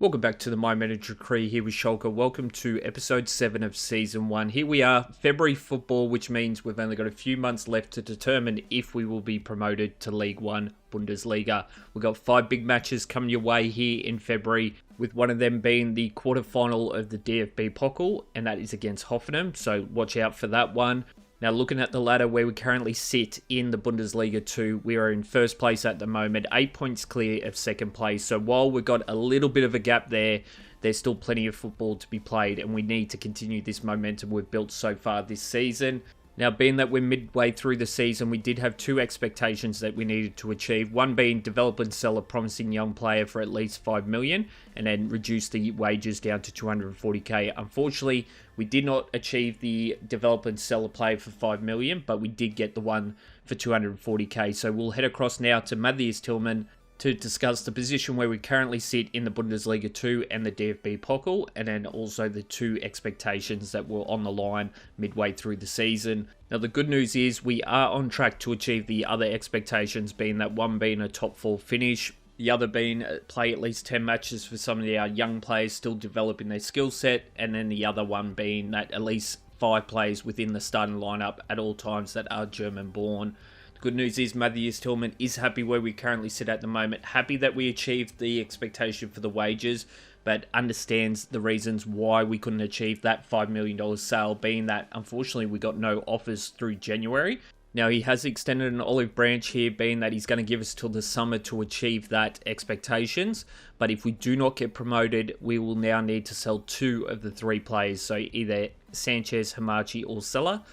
Welcome back to the My Manager Cree here with Shulker. Welcome to episode 7 of season 1. Here we are, February football, which means we've only got a few months left to determine if we will be promoted to League 1 Bundesliga. We've got 5 big matches coming your way here in February, with one of them being the quarterfinal of the DFB Pokal, and that is against Hoffenheim, so watch out for that one. Now, looking at the ladder where we currently sit in the Bundesliga 2, we are in first place at the moment, 8 points clear of second place. So while we've got a little bit of a gap there, there's still plenty of football to be played, and we need to continue this momentum we've built so far this season. Now, being that we're midway through the season, we did have 2 expectations that we needed to achieve. One being develop and sell a promising young player for at least 5 million, and then reduce the wages down to 240k. Unfortunately, we did not achieve the develop and sell a player for 5 million, but we did get the one for 240k. So we'll head across now to Matthias Tillman to discuss the position where we currently sit in the Bundesliga 2 and the DFB Pokal, and then also the 2 expectations that were on the line midway through the season. Now, the good news is we are on track to achieve the other expectations, being that one being a top 4 finish, the other being play at least 10 matches for some of our young players still developing their skill set, and then the other one being that at least 5 players within the starting lineup at all times that are German born. The good news is Matthias Tillman is happy where we currently sit at the moment, happy that we achieved the expectation for the wages, but understands the reasons why we couldn't achieve that $5 million sale, being that unfortunately we got no offers through January. Now, he has extended an olive branch here, being that he's going to give us till the summer to achieve that expectations. But if we do not get promoted, we will now need to sell 2 of the 3 players. So either Sanchez, Hamachi or Sella.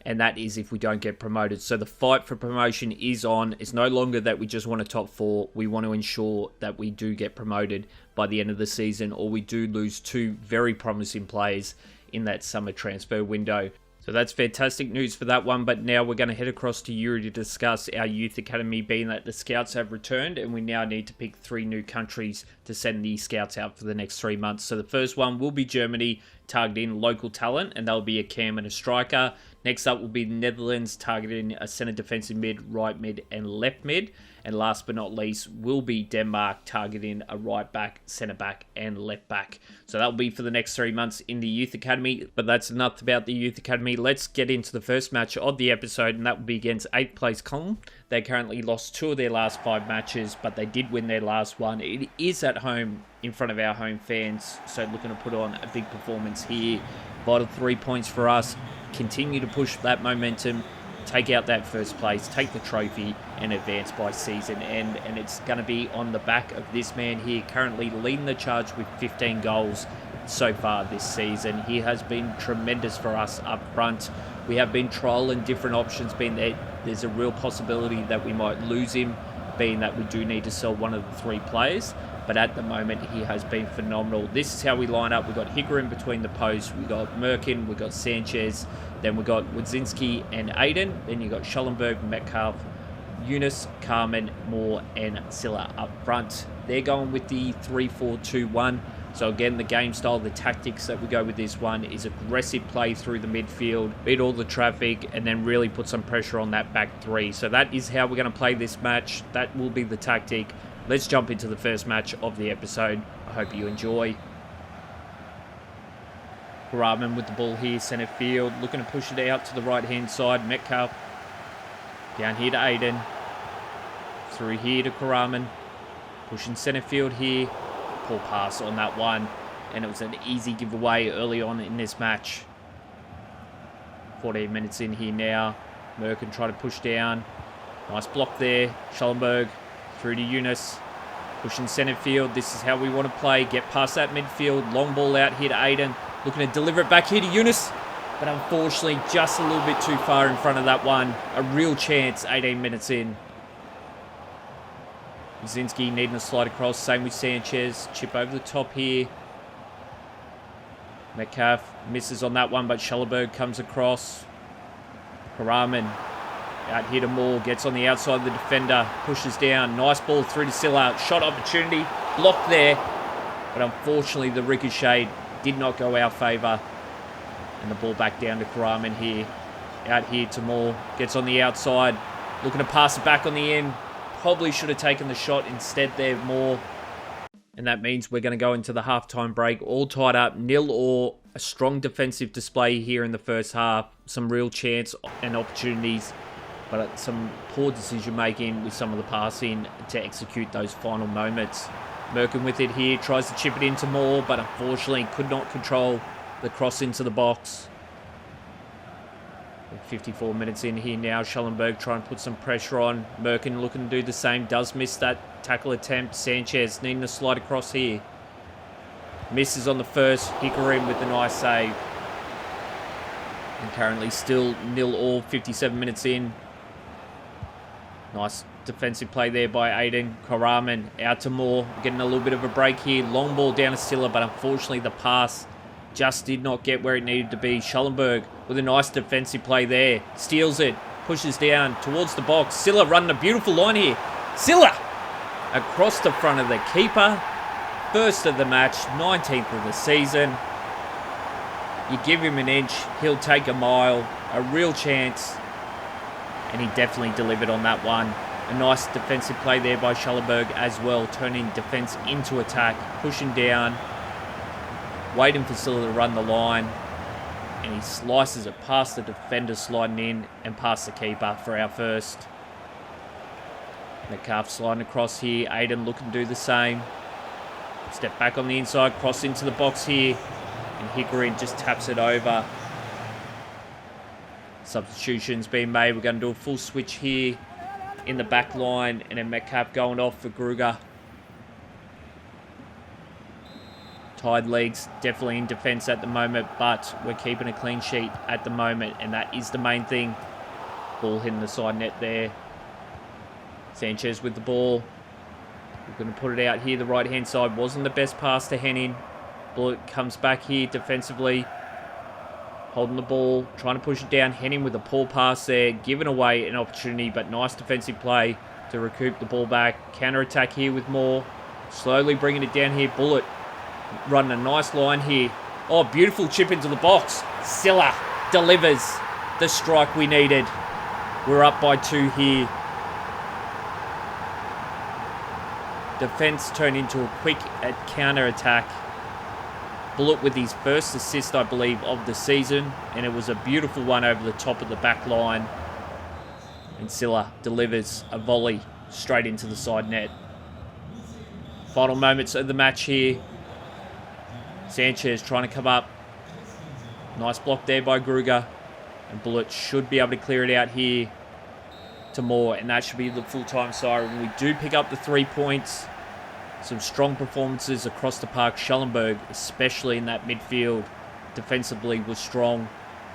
And that is if we don't get promoted. So the fight for promotion is on. It's no longer that we just want a top 4. We want to ensure that we do get promoted by the end of the season, or we do lose 2 very promising players in that summer transfer window. So that's fantastic news for that one. But now we're going to head across to Europe to discuss our youth academy, being that the scouts have returned and we now need to pick 3 new countries to send the scouts out for the next 3 months. So the first one will be Germany, targeting local talent, and that'll be a cam and a striker. Next up will be the Netherlands, targeting a centre defensive mid, right mid and left mid. And last but not least will be Denmark, targeting a right back, centre back and left back. So that'll be for the next 3 months in the youth academy. But that's enough about the youth academy. Let's get into the first match of the episode, and that will be against 8th place Cologne. They currently lost 2 of their last 5 matches, but they did win their last one. It is at home in front of our home fans, so looking to put on a big performance here. Vital 3 points for us. Continue to push that momentum, take out that first place, take the trophy and advance by season end. And it's going to be on the back of this man here, currently leading the charge with 15 goals so far this season. He has been tremendous for us up front. We have been trialling different options, being that there's a real possibility that we might lose him, being that we do need to sell one of the 3 players. But at the moment, he has been phenomenal. This is how we line up. We've got Higuain in between the posts. We've got Merkin. We've got Sanchez. Then we've got Wadzinski and Aiden. Then you've got Schellenberg, Metcalf, Yunus, Carmen, Moore, and Silla up front. They're going with the 3-4-2-1. So again, the game style, the tactics that we go with this one is aggressive play through the midfield, beat all the traffic, and then really put some pressure on that back 3. So that is how we're going to play this match. That will be the tactic. Let's jump into the first match of the episode. I hope you enjoy. Karaman with the ball here, centre field, looking to push it out to the right-hand side. Metcalf down here to Aiden. Through here to Karaman. Pushing centre field here. Poor pass on that one. And it was an easy giveaway early on in this match. 14 minutes in here now. Merkin trying to push down. Nice block there. Schellenberg. Through to Yunus, pushing centre field. This is how we want to play. Get past that midfield. Long ball out here to Aiden. Looking to deliver it back here to Yunus. But unfortunately, just a little bit too far in front of that one. A real chance 18 minutes in. Zinski needing to slide across. Same with Sanchez. Chip over the top here. Metcalf misses on that one, but Schellenberg comes across. Karaman. Out here to Moore, gets on the outside of the defender, pushes down, nice ball through to Silla, shot opportunity, blocked there, but unfortunately the ricochet did not go our favour, and the ball back down to Karaman here. Out here to Moore, gets on the outside, looking to pass it back on the end, probably should have taken the shot instead there, Moore. And that means we're going to go into the halftime break all tied up, 0-0. A strong defensive display here in the first half. Some real chance and opportunities, but some poor decision making with some of the passing to execute those final moments. Merkin with it here, tries to chip it into Moore, but unfortunately could not control the cross into the box. 54 minutes in here now. Schellenberg trying to put some pressure on. Merkin looking to do the same. Does miss that tackle attempt. Sanchez needing to slide across here. Misses on the first. Hickarin with the nice save. And currently still 0-0, 57 minutes in. Nice defensive play there by Aiden. Karaman out to Moore. Getting a little bit of a break here. Long ball down to Silla, but unfortunately the pass just did not get where it needed to be. Schellenberg with a nice defensive play there. Steals it. Pushes down towards the box. Silla running a beautiful line here. Silla across the front of the keeper. First of the match. 19th of the season. You give him an inch, he'll take a mile. A real chance. And he definitely delivered on that one. A nice defensive play there by Schellenberg as well. Turning defense into attack. Pushing down. Waiting for Silla to run the line. And he slices it past the defender sliding in and past the keeper for our first. Metcalf sliding across here. Aiden looking to do the same. Step back on the inside. Cross into the box here. And Hickarin just taps it over. Substitutions being made. We're going to do a full switch here in the back line. And then Metcalf going off for Gruger. Tied legs, definitely in defence at the moment, but we're keeping a clean sheet at the moment, and that is the main thing. Ball hitting the side net there. Sanchez with the ball. We're going to put it out here, the right-hand side. Wasn't the best pass to Henning. Bullet comes back here defensively. Holding the ball, trying to push it down. Henning with a poor pass there, giving away an opportunity, but nice defensive play to recoup the ball back. Counter-attack here with Moore. Slowly bringing it down here. Bullet running a nice line here. Oh, beautiful chip into the box. Silla delivers the strike we needed. We're up by 2 here. Defense turned into a quick counter-attack. Bullet with his first assist, I believe, of the season. And it was a beautiful one over the top of the back line. And Silla delivers a volley straight into the side net. Final moments of the match here. Sanchez trying to come up. Nice block there by Gruger. And Bullet should be able to clear it out here to Moore. And that should be the full-time siren. We do pick up the 3 points. Some strong performances across the park. Schellenberg, especially in that midfield, defensively was strong.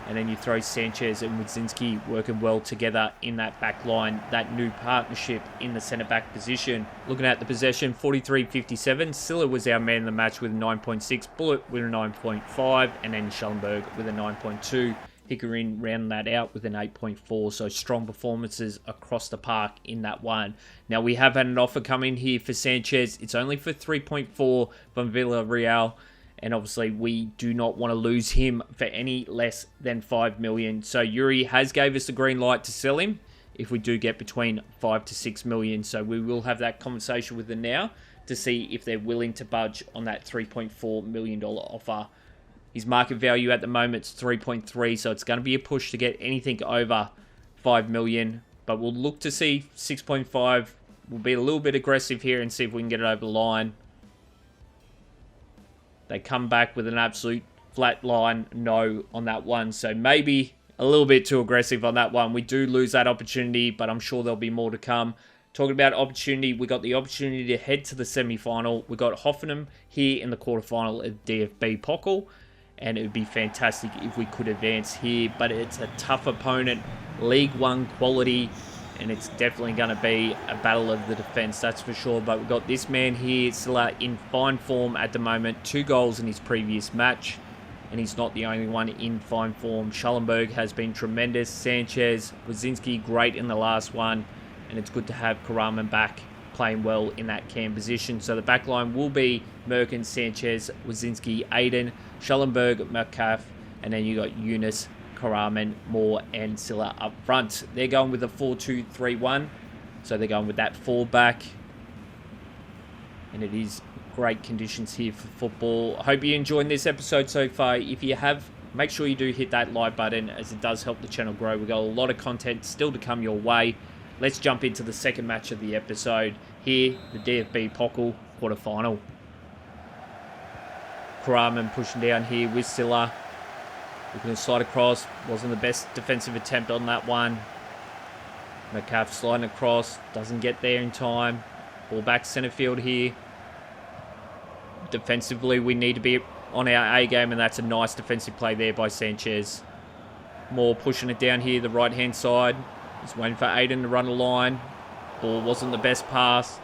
And then you throw Sanchez and Wadzinski working well together in that back line. That new partnership in the centre-back position. Looking at the possession, 43-57. Silla was our man in the match with a 9.6. Bullet with a 9.5. And then Schellenberg with a 9.2. Hickarin round that out with an 8.4. So strong performances across the park in that one. Now we have had an offer come in here for Sanchez. It's only for 3.4 from Villarreal. And obviously, we do not want to lose him for any less than 5 million. So Yuri has gave us the green light to sell him if we do get between 5 to 6 million. So we will have that conversation with them now to see if they're willing to budge on that $3.4 million offer. His market value at the moment is 3.3, so it's going to be a push to get anything over 5 million. But we'll look to see 6.5. We'll be a little bit aggressive here and see if we can get it over the line. They come back with an absolute flat line no on that one. So maybe a little bit too aggressive on that one. We do lose that opportunity, but I'm sure there'll be more to come. Talking about opportunity, we got the opportunity to head to the semi-final. We got Hoffenheim here in the quarterfinal at DFB Pokal. And it would be fantastic if we could advance here. But it's a tough opponent. League One quality. And it's definitely going to be a battle of the defence, that's for sure. But we've got this man here, Silla, in fine form at the moment. 2 goals in his previous match. And he's not the only one in fine form. Schellenberg has been tremendous. Sanchez, Wadzinski, great in the last one. And it's good to have Karaman back playing well in that cam position. So the back line will be Merkin, Sanchez, Wadzinski, Aiden, Schellenberg, Metcalf. And then you got Yunus, Karaman, Moore, and Silla up front. They're going with a 4-2-3-1. So they're going with that 4 back. And it is great conditions here for football. I hope you're enjoying this episode so far. If you have, make sure you do hit that like button, as it does help the channel grow. We've got a lot of content still to come your way. Let's jump into the second match of the episode. Here, the DFB Pokal quarterfinal. Karaman pushing down here with Silla. Looking to slide across. Wasn't the best defensive attempt on that one. Metcalf sliding across. Doesn't get there in time. Ball back centre field here. Defensively, we need to be on our A game, and that's a nice defensive play there by Sanchez. Moore pushing it down here, the right-hand side. He's waiting for Aiden to run a line. Ball wasn't the best pass.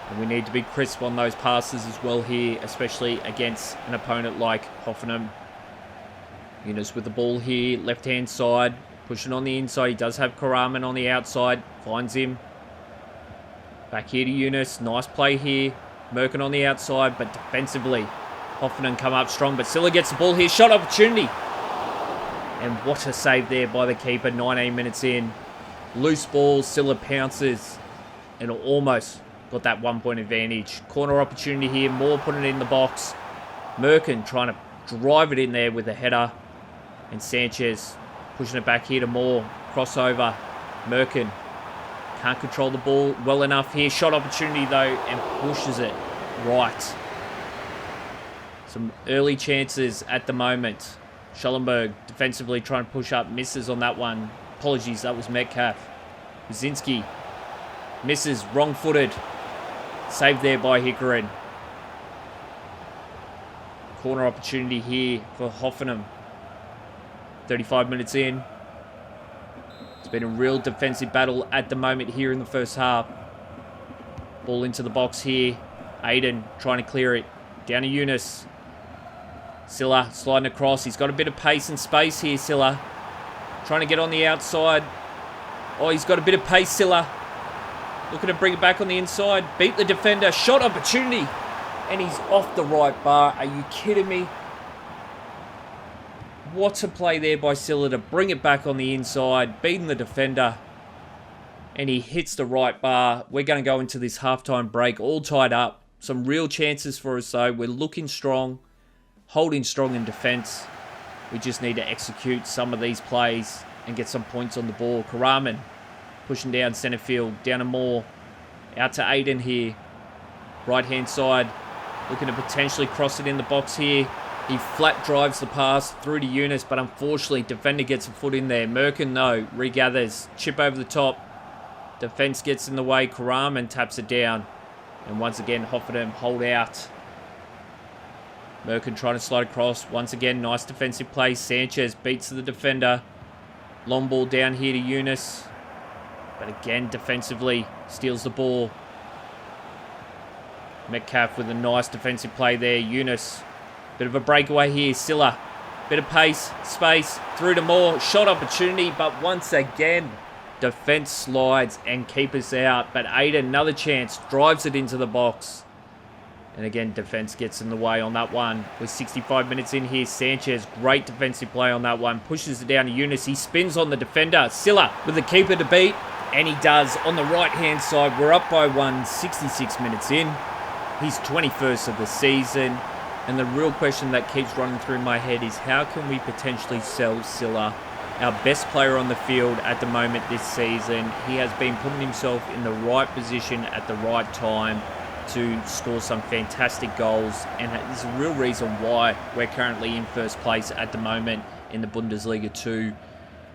And we need to be crisp on those passes as well here, especially against an opponent like Hoffenheim. Yunus with the ball here, left-hand side. Pushing on the inside. He does have Karaman on the outside. Finds him. Back here to Yunus. Nice play here. Merkin on the outside, but defensively, Hoffenheim come up strong. But Silla gets the ball here. Shot opportunity. And what a save there by the keeper. 19 minutes in. Loose ball. Silla pounces. And almost got that 1 point advantage. Corner opportunity here. Moore putting it in the box. Merkin trying to drive it in there with a header. And Sanchez pushing it back here to Moore. Crossover. Merkin can't control the ball well enough here. Shot opportunity though, and pushes it right. Some early chances at the moment. Schellenberg defensively trying to push up. Misses on that one. Apologies, that was Metcalf. Buzinski misses, wrong-footed. Saved there by Hikarin. Corner opportunity here for Hoffenheim. 35 minutes in. It's been a real defensive battle at the moment here in the first half. Ball into the box here. Aiden trying to clear it. Down to Yunus. Silla sliding across. He's got a bit of pace and space here, Silla. Trying to get on the outside. Oh, he's got a bit of pace, Silla. Looking to bring it back on the inside. Beat the defender. Shot opportunity. And he's off the right bar. Are you kidding me? What a play there by Silla to bring it back on the inside. Beating the defender. And he hits the right bar. We're going to go into this halftime break all tied up. Some real chances for us though. We're looking strong. Holding strong in defence. We just need to execute some of these plays and get some points on the ball. Karaman pushing down centre field. Down to Moore. Out to Aiden here. Right hand side. Looking to potentially cross it in the box here. He flat drives the pass through to Yunus, but unfortunately, defender gets a foot in there. Merkin, no, regathers. Chip over the top. Defense gets in the way. Karaman taps it down. And once again, Hoffenheim hold out. Merkin trying to slide across. Once again, nice defensive play. Sanchez beats the defender. Long ball down here to Yunus. But again, defensively, steals the ball. Metcalf with a nice defensive play there. Yunus. Bit of a breakaway here. Silla. Bit of pace, space, through to Moore. Shot opportunity, but once again, defense slides and keep us out. But Aiden, another chance, drives it into the box. And again, defense gets in the way on that one. We're 65 minutes in here. Sanchez, great defensive play on that one. Pushes it down to Yunus. He spins on the defender. Silla with the keeper to beat. And he does on the right-hand side. We're up by 1, 66 minutes in. He's 21st of the season. And the real question that keeps running through my head is how can we potentially sell Silla, our best player on the field at the moment this season. He has been putting himself in the right position at the right time to score some fantastic goals. And there's a real reason why we're currently in first place at the moment in the Bundesliga 2.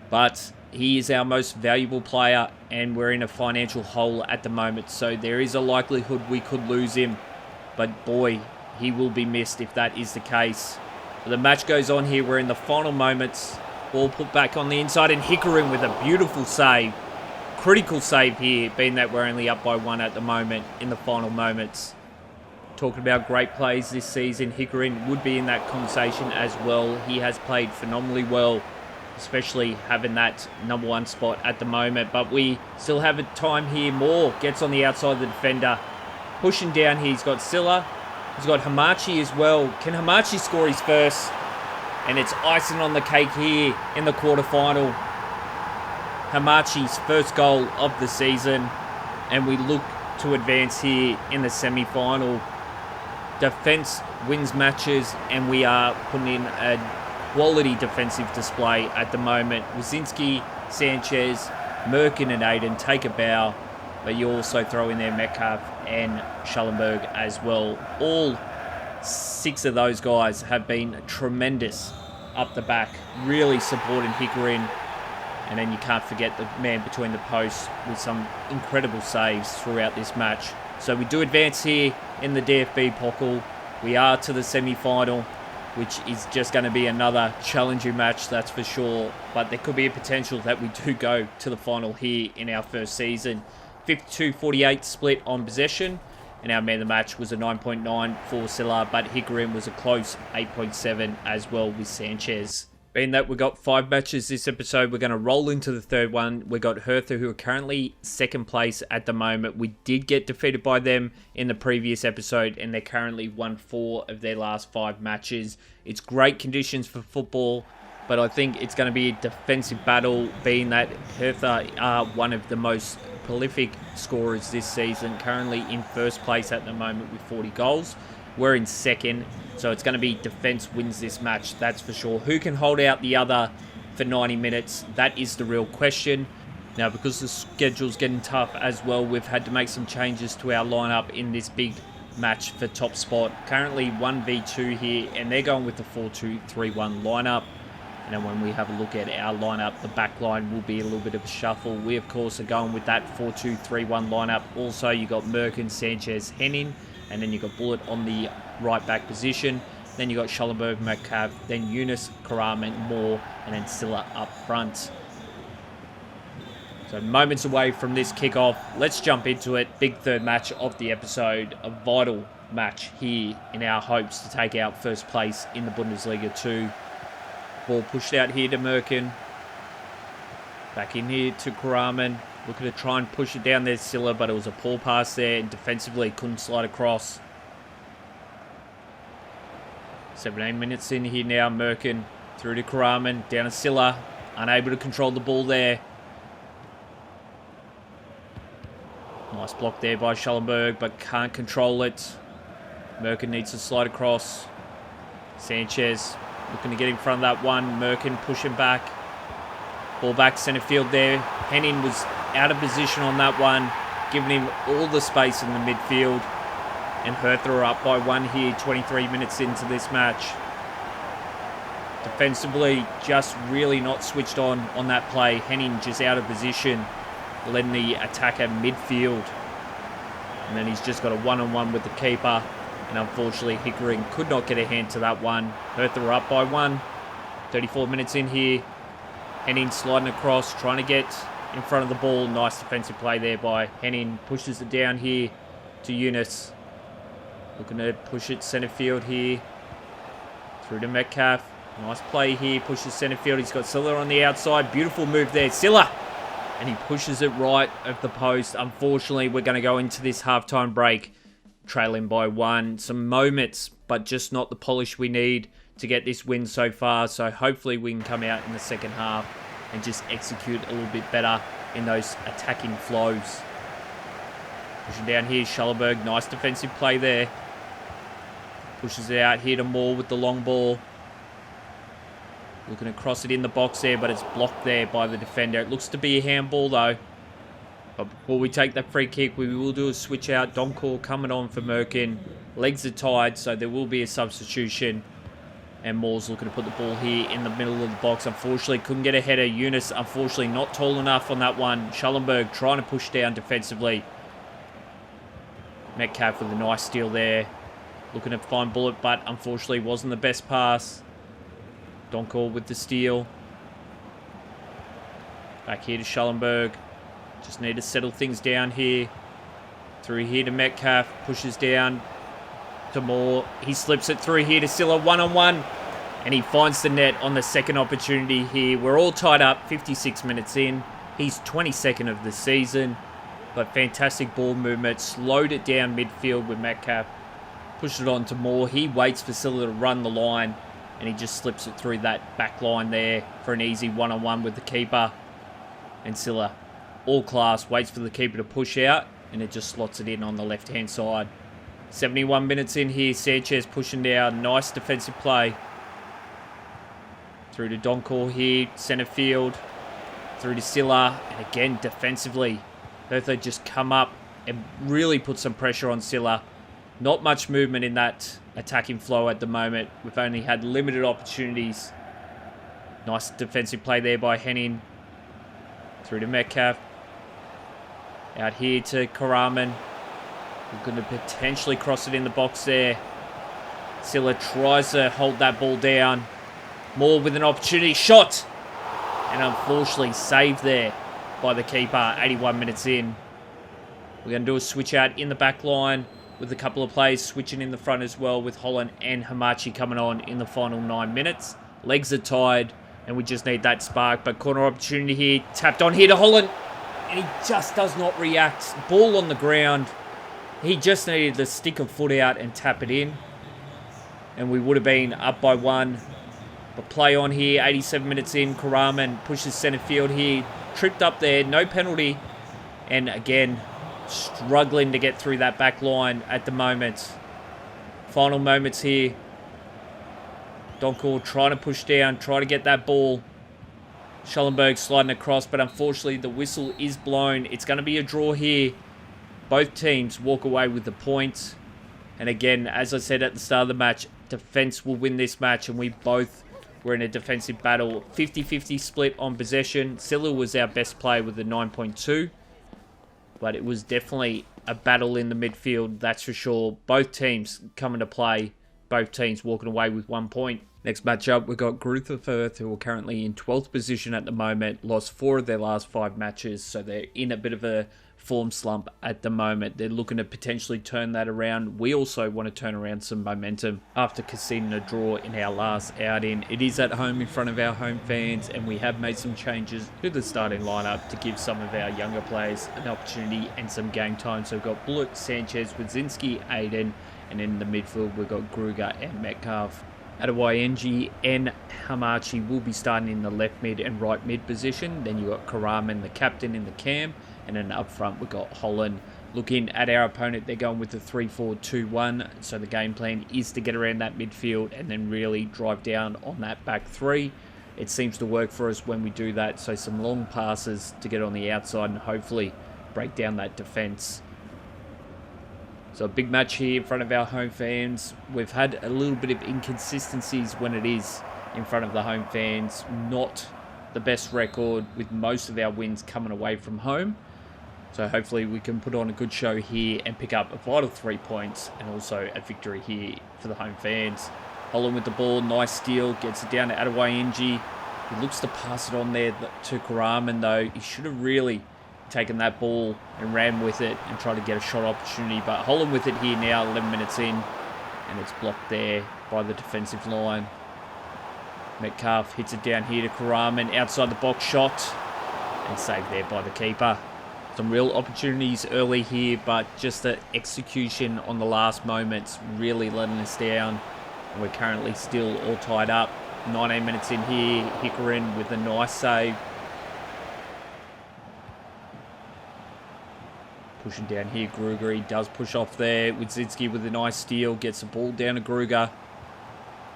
But he is our most valuable player and we're in a financial hole at the moment. So there is a likelihood we could lose him. But boy, he will be missed if that is the case. But the match goes on here. We're in the final moments. Ball put back on the inside and Hikarin with a beautiful save. Critical save here, being that we're only up by 1 at the moment in the final moments. Talking about great plays this season, Hikarin would be in that conversation as well. He has played phenomenally well, especially having that number 1 spot at the moment. But we still have a time here. Moore gets on the outside of the defender. Pushing down here, he's got Silla. He's got Hamachi as well. Can Hamachi score his first? And it's icing on the cake here in the quarterfinal. Hamachi's first goal of the season. And we look to advance here in the semi-final. Defense wins matches, and we are putting in a quality defensive display at the moment. Wazinski, Sanchez, Merkin and Aiden take a bow, but you also throw in there Metcalf and Schallenberg as well. All 6 of those guys have been tremendous up the back, really supporting Hickerin. And then you can't forget the man between the posts with some incredible saves throughout this match. So we do advance here in the DFB Pokal. We are to the semi-final, which is just going to be another challenging match, that's for sure. But there could be a potential that we do go to the final here in our first season. 52-48 split on possession. And our man of the match was a 9.9 for Silla, but Hickerin was a close 8.7 as well with Sanchez. Being that we got 5 matches this episode, we're going to roll into the third one. We got Hertha, who are currently second place at the moment. We did get defeated by them in the previous episode, and they're currently won 4 of their last 5 matches. It's great conditions for football, but I think it's going to be a defensive battle, being that Hertha are one of the most prolific scorers this season, currently in first place at the moment with 40 goals. We're in second, so it's going to be defense wins this match, that's for sure. Who can hold out the other for 90 minutes? That is the real question. Now, because the schedule's getting tough as well, we've had to make some changes to our lineup in this big match for top spot. Currently 1v2 here, and they're going with the 4-2-3-1 lineup. And then when we have a look at our lineup, the back line will be a little bit of a shuffle. We, of course, are going with that 4-2-3-1 lineup. Also, you got Merkin, Sanchez, Henning. And then you got Bullet on the right back position. Then you got Schallenberg, Metcalf, then Yunus, Karaman, Moore, and then Silla up front. So moments away from this kickoff. Let's jump into it. Big third match of the episode. A vital match here in our hopes to take out first place in the Bundesliga 2. Ball pushed out here to Merkin. Back in here to Karaman. Looking to try and push it down there, Silla, but it was a poor pass there, and defensively couldn't slide across. 17 minutes in here now, Merkin through to Karaman, down to Silla, unable to control the ball there. Nice block there by Schallenberg, but can't control it. Merkin needs to slide across. Sanchez looking to get in front of that one. Merkin pushing back. Ball back centre field there. Henning was out of position on that one, giving him all the space in the midfield. And Hertha are up by 1 here, 23 minutes into this match. Defensively, just really not switched on that play. Henning just out of position, letting the attacker midfield. And then he's just got a one-on-one with the keeper. And unfortunately, Hickerin could not get a hand to that one. Hertha are up by 1. 34 minutes in here. Henning sliding across, trying to get in front of the ball. Nice defensive play there by Henning. Pushes it down here to Yunus. Looking to push it centre field here. Through to Metcalf. Nice play here. Pushes centre field. He's got Silla on the outside. Beautiful move there. Silla! And he pushes it right of the post. Unfortunately, we're going to go into this halftime break trailing by 1. Some moments, but just not the polish we need to get this win so far. So hopefully we can come out in the second half and just execute a little bit better in those attacking flows. Pushing down here, Schallenberg. Nice defensive play there. Pushes it out here to Moore with the long ball. Looking to cross it in the box there, but it's blocked there by the defender. It looks to be a handball though. But before we take that free kick, we will do a switch out. Donkor coming on for Merkin. Legs are tied, so there will be a substitution. And Moore's looking to put the ball here in the middle of the box. Unfortunately, couldn't get a header. Yunus, unfortunately, not tall enough on that one. Schallenberg trying to push down defensively. Metcalf with a nice steal there. Looking to find Bullet, but unfortunately wasn't the best pass. Donkor with the steal. Back here to Schallenberg. Just need to settle things down here. Through here to Metcalf. Pushes down to Moore. He slips it through here to Silla, one-on-one. And he finds the net on the second opportunity here. We're all tied up, 56 minutes in. He's 22nd of the season. But fantastic ball movement. Slowed it down midfield with Metcalf. Pushed it on to Moore. He waits for Silla to run the line. And he just slips it through that back line there for an easy one-on-one with the keeper. And Silla, all class, waits for the keeper to push out. And it just slots it in on the left-hand side. 71 minutes in here. Sanchez pushing down. Nice defensive play. Through to Donkor here. Centre field. Through to Silla. And again, defensively, Hertha just come up and really put some pressure on Silla. Not much movement in that attacking flow at the moment. We've only had limited opportunities. Nice defensive play there by Henning. Through to Metcalf. Out here to Karaman. We're going to potentially cross it in the box there. Silla tries to hold that ball down. Moore with an opportunity. Shot! And unfortunately saved there by the keeper. 81 minutes in. We're going to do a switch out in the back line with a couple of players switching in the front as well, with Holland and Hamachi coming on in the final 9 minutes. Legs are tied and we just need that spark. But corner opportunity here. Tapped on here to Holland. And he just does not react. Ball on the ground. He just needed to stick a foot out and tap it in. And we would have been up by 1. But play on here. 87 minutes in. Karaman pushes centre field here. Tripped up there. No penalty. And again, struggling to get through that back line at the moment. Final moments here. Donkor trying to push down. Try to get that ball. Schellenberg sliding across, but unfortunately the whistle is blown. It's going to be a draw here. Both teams walk away with the points. And again, as I said at the start of the match, defense will win this match, and we both were in a defensive battle. 50-50 split on possession. Silla was our best player with a 9.2. But it was definitely a battle in the midfield, that's for sure. Both teams coming to play. Both teams walking away with 1 point. Next matchup, we've got Grutherford, who are currently in 12th position at the moment. Lost 4 of their last 5 matches, so they're in a bit of a form slump at the moment. They're looking to potentially turn that around. We also want to turn around some momentum after conceding a draw in our last outing. It is at home in front of our home fans, and we have made some changes to the starting lineup to give some of our younger players an opportunity and some game time. So we've got Bullet, Sanchez, Wadzinski, Aiden, and in the midfield we've got Gruger and Metcalf. Adebayenji and Hamachi will be starting in the left mid and right mid position. Then you've got Karaman, the captain, in the cam. And then up front, we've got Holland. Looking at our opponent, they're going with the 3-4-2-1. So the game plan is to get around that midfield and then really drive down on that back 3. It seems to work for us when we do that. So some long passes to get on the outside and hopefully break down that defense. So a big match here in front of our home fans. We've had a little bit of inconsistencies when it is in front of the home fans. Not the best record, with most of our wins coming away from home. So hopefully we can put on a good show here and pick up a vital 3 points and also a victory here for the home fans. Holland with the ball, nice steal, gets it down to Adebayenji. He looks to pass it on there to Karaman though. He should have really taken that ball and ran with it and tried to get a shot opportunity. But Holland with it here now, 11 minutes in, and it's blocked there by the defensive line. Metcalf hits it down here to Karaman, outside the box shot, and saved there by the keeper. Some real opportunities early here, but just the execution on the last moments really letting us down. And we're currently still all tied up. 19 minutes in here, Hickarin with a nice save. Pushing down here, Gruger, he does push off there. Wadzinski with a nice steal, gets the ball down to Gruger.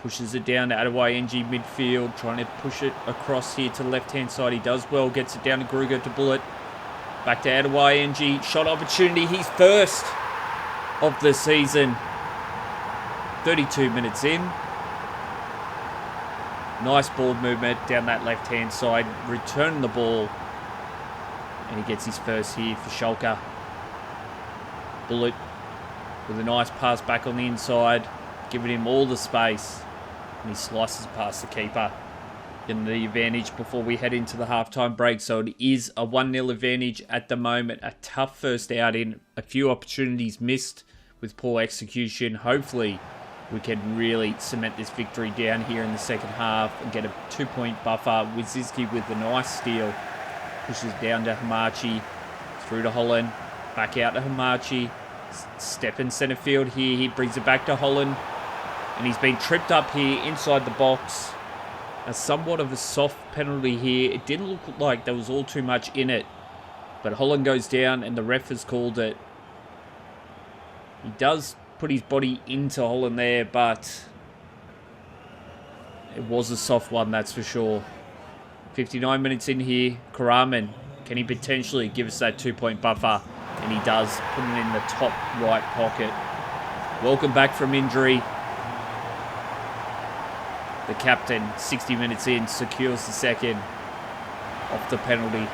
Pushes it down to Adebayenji midfield, trying to push it across here to the left-hand side. He does well, gets it down to Gruger to Bullet. Back to Adebayenji, shot opportunity, he's first of the season. 32 minutes in. Nice ball movement down that left-hand side, returning the ball. And he gets his first here for Schalke. Bullet with a nice pass back on the inside, giving him all the space, and he slices past the keeper. Getting the advantage before we head into the halftime break, so it is a 1-0 advantage at the moment. A tough first outing, a few opportunities missed with poor execution. Hopefully we can really cement this victory down here in the second half and get a 2-point buffer. Wadzinski with a nice steal, pushes down to Hamachi, through to Holland, back out to Hamachi, step in centre field here, he brings it back to Holland, and he's been tripped up here inside the box. A somewhat of a soft penalty here. It didn't look like there was all too much in it, but Holland goes down and the ref has called it. He does put his body into Holland there, but it was a soft one, that's for sure. 59 minutes in here. Karaman, can he potentially give us that 2-point buffer? And he does, putting it in the top right pocket. Welcome back from injury. The captain, 60 minutes in, secures the second off the penalty.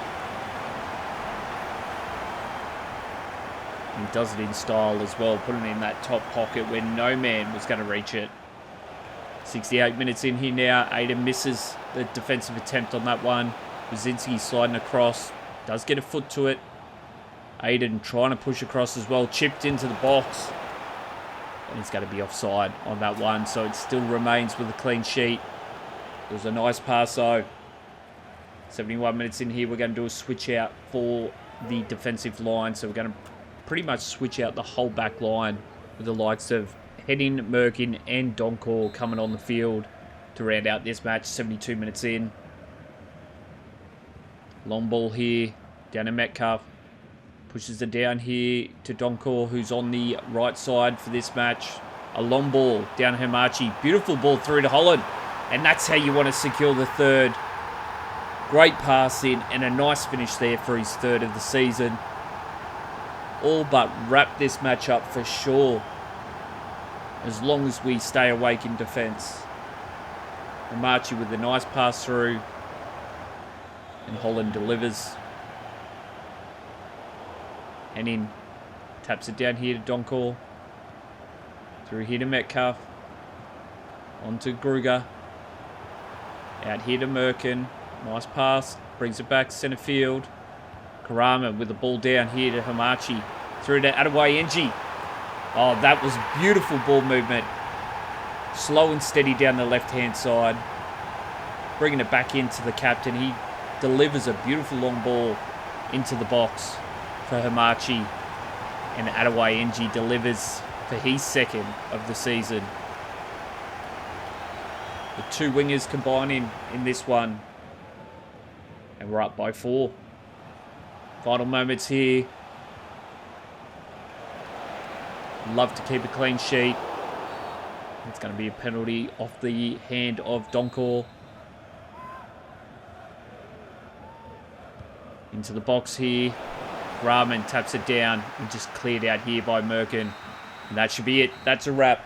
He does it in style as well, putting it in that top pocket where no man was going to reach it. 68 minutes in here now. Aiden misses the defensive attempt on that one. Brzezinski sliding across. Does get a foot to it. Aiden trying to push across as well. Chipped into the box. And it's going to be offside on that one. So it still remains with a clean sheet. It was a nice pass though. 71 minutes in here. We're going to do a switch out for the defensive line. So we're going to pretty much switch out the whole back line with the likes of Heading, Merkin and Donkor coming on the field to round out this match. 72 minutes in. Long ball here. Down to Metcalf. Pushes it down here to Donkor, who's on the right side for this match. A long ball down to Hamachi. Beautiful ball through to Holland. And that's how you want to secure the third. Great pass in and a nice finish there for his third of the season. All but wrap this match up for sure, as long as we stay awake in defence. Hamachi with a nice pass through. And Holland delivers. And in. Taps it down here to Donkor. Through here to Metcalf. On to Gruger. Out here to Merkin. Nice pass. Brings it back centre field. Karama with the ball down here to Hamachi. Through to Adebayenji. Oh, that was beautiful ball movement. Slow and steady down the left-hand side. Bringing it back into the captain. He delivers a beautiful long ball into the box for Hamachi. And Adebayenji delivers for his second of the season. The two wingers combining in this one. And we're up by 4. Final moments here. Love to keep a clean sheet. It's going to be a penalty off the hand of Donkor. Into the box here. Rahman taps it down and just cleared out here by Merkin. And that should be it. That's a wrap.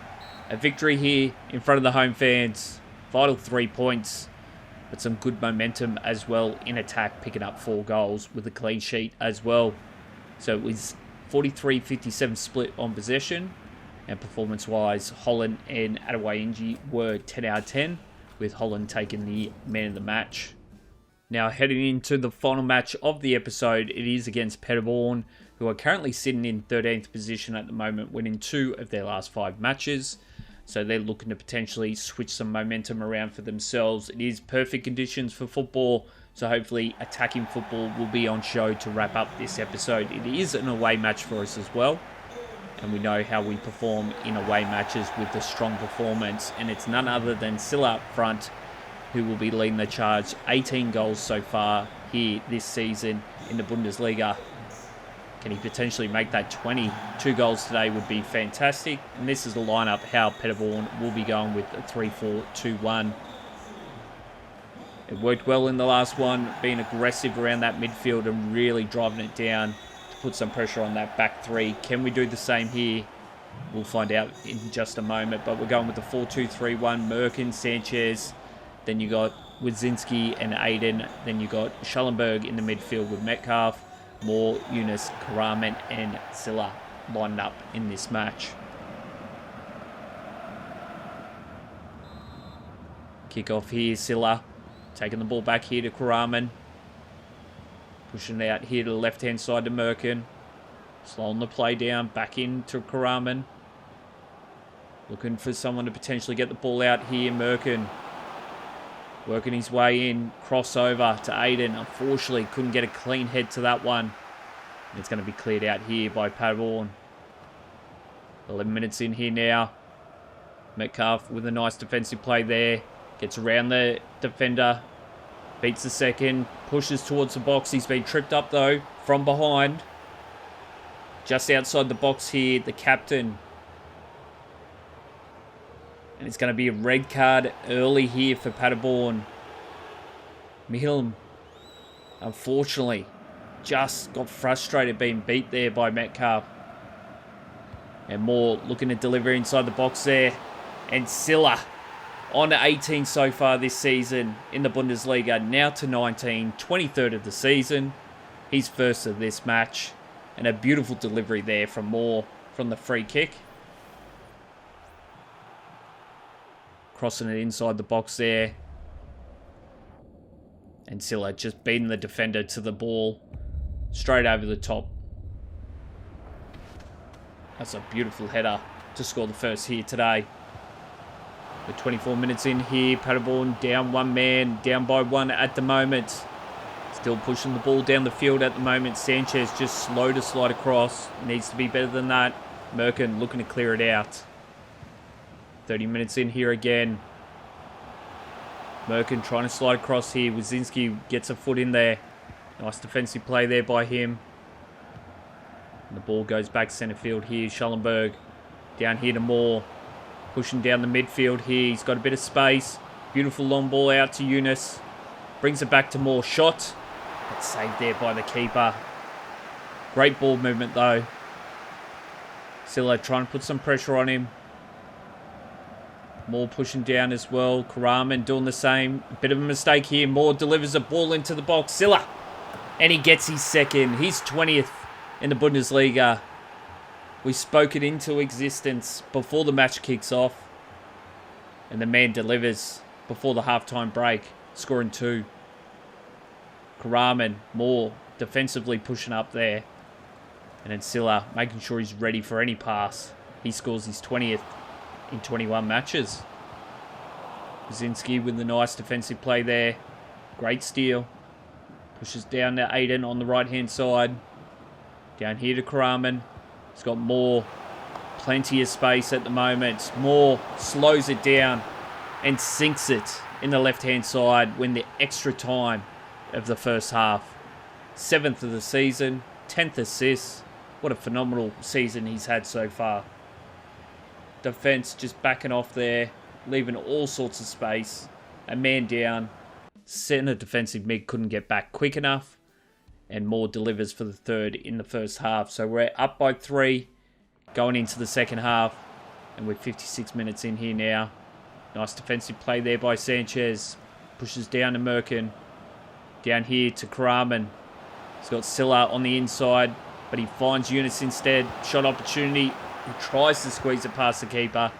A victory here in front of the home fans. Vital 3 points. But some good momentum as well in attack, picking up 4 goals with a clean sheet as well. So it was 43-57 split on possession. And performance-wise, Holland and Adebayenji were 10 out of 10, with Holland taking the man of the match. Now, heading into the final match of the episode, it is against Pettibone, who are currently sitting in 13th position at the moment, winning 2 of their last 5 matches. So they're looking to potentially switch some momentum around for themselves. It is perfect conditions for football, so hopefully attacking football will be on show to wrap up this episode. It is an away match for us as well, and we know how we perform in away matches with a strong performance, and it's none other than Silla up front, who will be leading the charge. 18 goals so far here this season in the Bundesliga. Can he potentially make that 20? 2 goals today would be fantastic. And this is the lineup how Pettibone will be going with a 3-4-2-1. It worked well in the last one, being aggressive around that midfield and really driving it down to put some pressure on that back 3. Can we do the same here? We'll find out in just a moment. But we're going with the 4-2-3-1. Merkin, Sanchez. Then you got Wadzinski and Aiden. Then you got Schallenberg in the midfield with Metcalf. Moore, Yunus, Karaman and Silla lined up in this match. Kick off here, Silla. Taking the ball back here to Karaman. Pushing it out here to the left-hand side to Merkin. Slowing the play down, back into Karaman. Looking for someone to potentially get the ball out here, Merkin. Working his way in, crossover to Aiden. Unfortunately, couldn't get a clean head to that one. And it's going to be cleared out here by Paderborn. 11 minutes in here now. Metcalf with a nice defensive play there. Gets around the defender. Beats the second. Pushes towards the box. He's been tripped up though from behind. Just outside the box here, the captain And it's going to be a red card early here for Paderborn. Mihlm, unfortunately, just got frustrated being beat there by Metcalf. And Moore looking to deliver inside the box there. And Silla on 18 so far this season in the Bundesliga. Now to 19, 23rd of the season. He's first of this match. And a beautiful delivery there from Moore from the free kick. Crossing it inside the box there. And Silla just beating the defender to the ball. Straight over the top. That's a beautiful header to score the first here today. We're 24 minutes in here. Paderborn down one man. Down by one at the moment. Still pushing the ball down the field at the moment. Sanchez just slow to slide across. Needs to be better than that. Merkin looking to clear it out. 30 minutes in here again. Merkin trying to slide across here. Wazinski gets a foot in there. Nice defensive play there by him. And the ball goes back centre field here. Schallenberg down here to Moore. Pushing down the midfield here. He's got a bit of space. Beautiful long ball out to Yunus. Brings it back to Moore. Shot. But saved there by the keeper. Great ball movement though. Silla trying to put some pressure on him. Moore pushing down as well. Karaman doing the same. A bit of a mistake here. Moore delivers a ball into the box. Silla. And he gets his second. He's 20th in the Bundesliga. We spoke it into existence before the match kicks off. And the man delivers before the halftime break. Scoring 2. Karaman, Moore defensively pushing up there. And then Silla making sure he's ready for any pass. He scores his 20th in 21 matches. Wazinski with the nice defensive play there. Great steal. Pushes down to Aiden on the right-hand side. Down here to Karaman. He's got Moore. Plenty of space at the moment. Moore slows it down and sinks it in the left-hand side when the extra time of the first half. 7th of the season. 10th assist. What a phenomenal season he's had so far. Defense just backing off there. Leaving all sorts of space. A man down. Centre defensive mid couldn't get back quick enough. And Moore delivers for the third in the first half. So we're up by 3 going into the second half. And we're 56 minutes in here now. Nice defensive play there by Sanchez. Pushes down to Merkin. Down here to Karaman. He's got Silla on the inside. But he finds Yunus instead. Shot opportunity. He tries to squeeze it past the keeper.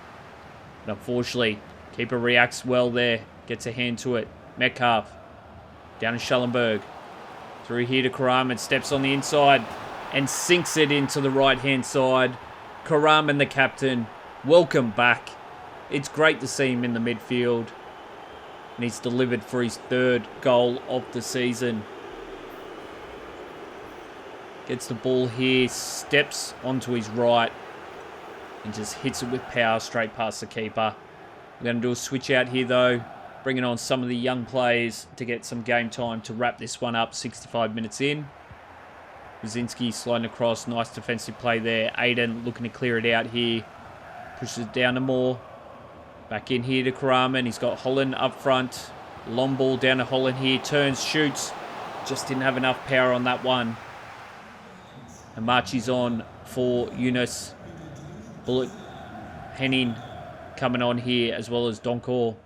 But unfortunately, keeper reacts well there. Gets a hand to it. Metcalf. Down to Schallenberg. Through here to Karaman. Steps on the inside. And sinks it into the right-hand side. Karaman, the captain. Welcome back. It's great to see him in the midfield. And he's delivered for his 3rd goal of the season. Gets the ball here. Steps onto his right. And just hits it with power straight past the keeper. We're going to do a switch out here though. Bringing on some of the young players to get some game time to wrap this one up 65 minutes in. Wazinski sliding across. Nice defensive play there. Aiden looking to clear it out here. Pushes it down to Moore. Back in here to Karaman. He's got Holland up front. Long ball down to Holland here. Turns, shoots. Just didn't have enough power on that one. And Marchi's on for Yunus. Bullet Henning coming on here as well as Donkor.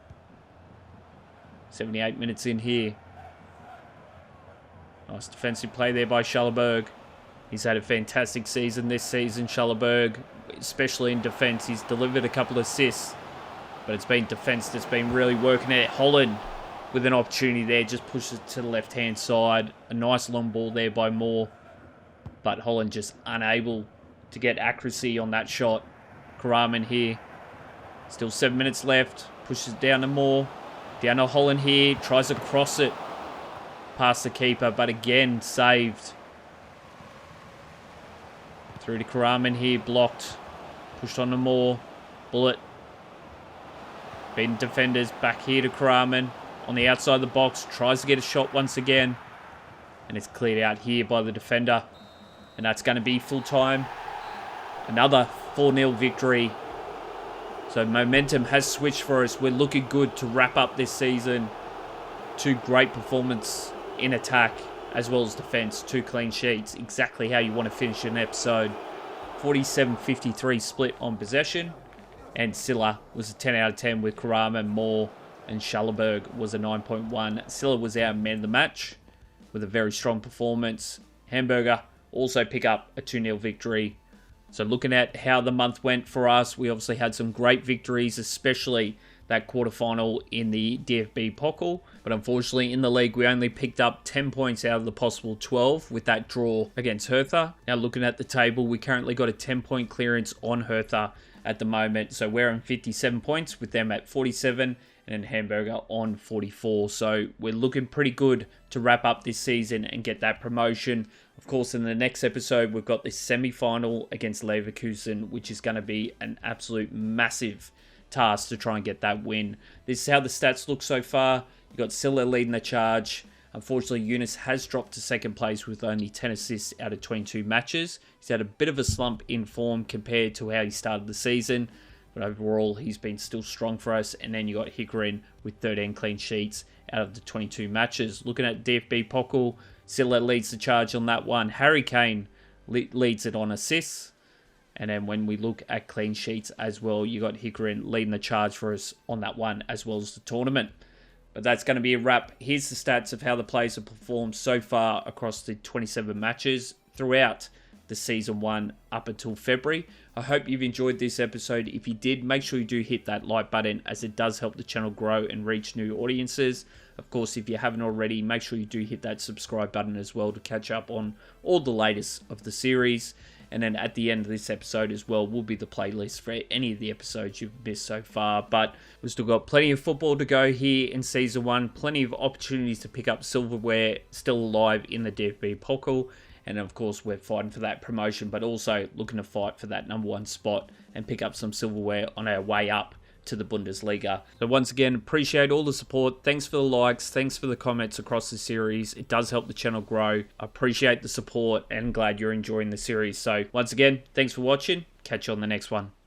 78 minutes in here. Nice defensive play there by Schallenberg. He's had a fantastic season this season, Schallenberg, especially in defence. He's delivered a couple of assists, but it's been defence that's been really working at Holland with an opportunity there. Just pushes it to the left-hand side. A nice long ball there by Moore, but Holland just unable to get accuracy on that shot. Karaman here. Still 7 minutes left. Pushes down to Moore. Down to Holland here. Tries to cross it past the keeper, but again saved. Through to Karaman here. Blocked. Pushed on to Moore. Bullet. Beating defenders. Back here to Karaman. On the outside of the box. Tries to get a shot once again. And it's cleared out here by the defender. And that's going to be full time. Another 4-0 victory So momentum has switched for us. We're looking good to wrap up this season. 2 great performances in attack as well as defense. 2 clean sheets. Exactly how you want to finish an episode. 47-53 split on possession. And Silla was a 10 out of 10 with Karama, Moore, and Schallenberg was a 9.1. Silla was our man of the match with a very strong performance. Hamburger also pick up a 2-0 victory. So looking at how the month went for us, we obviously had some great victories, especially that quarterfinal in the DFB Pokal. But unfortunately, in the league, we only picked up 10 points out of the possible 12 with that draw against Hertha. Now, looking at the table, we currently got a 10-point clearance on Hertha at the moment. So we're on 57 points with them at 47 and then Hamburger on 44. So we're looking pretty good to wrap up this season and get that promotion. Of course, in the next episode, we've got this semi-final against Leverkusen, which is going to be an absolute massive task to try and get that win. This is how the stats look so far. You've got Silla leading the charge. Unfortunately, Yunus has dropped to second place with only 10 assists out of 22 matches. He's had a bit of a slump in form compared to how he started the season. But overall, he's been still strong for us. And then you got Hikarin with 13 clean sheets out of the 22 matches. Looking at DFB Pokal, Silla leads the charge on that one. Harry Kane leads it on assists. And then when we look at clean sheets as well, you got Hikarin leading the charge for us on that one as well as the tournament. But that's going to be a wrap. Here's the stats of how the players have performed so far across the 27 matches throughout the season 1 up until February. I hope you've enjoyed this episode. If you did, make sure you do hit that like button as it does help the channel grow and reach new audiences. Of course, if you haven't already, make sure you do hit that subscribe button as well to catch up on all the latest of the series. And then at the end of this episode as well will be the playlist for any of the episodes you've missed so far. But we've still got plenty of football to go here in Season 1. Plenty of opportunities to pick up silverware still alive in the DFB Pokal. And of course, we're fighting for that promotion, but also looking to fight for that number 1 spot and pick up some silverware on our way up to the Bundesliga. So once again, appreciate all the support. Thanks for the likes. Thanks for the comments across the series. It does help the channel grow. I appreciate the support and glad you're enjoying the series. So once again, thanks for watching. Catch you on the next one.